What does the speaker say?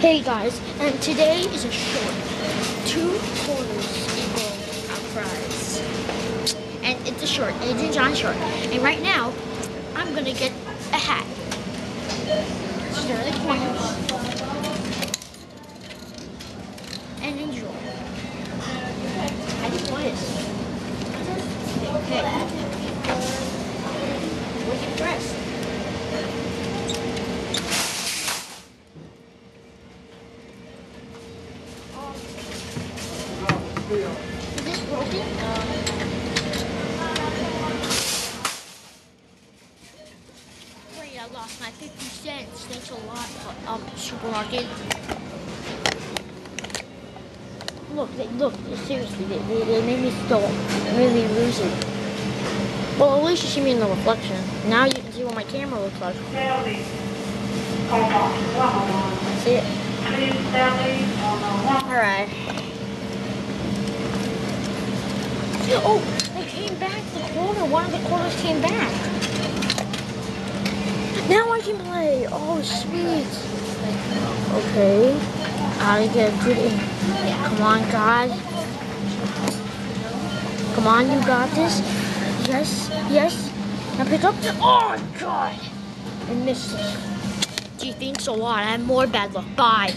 Hey guys, and today is a short 2 quarters equal a prize. And it's a short, and it's a giant short. And right now, I'm gonna get a hat. Stir the corners and enjoy. I didn't want this. Okay. What's your press? Is this broken? Wait, I lost my 50 cents. Thanks a lot, supermarket. Look, seriously, they made me still really lose it. Well, at least you see me in the reflection. Now you can see what my camera looks like. See it? Alright. Oh, they came back the corner. One of the corners came back. Now I can play. Oh, sweet. Okay. I get good in. Come on, guys. Come on, you got this. Yes. Now pick up. Oh, God. I missed it. Gee, thanks a lot. I have more bad luck. Bye.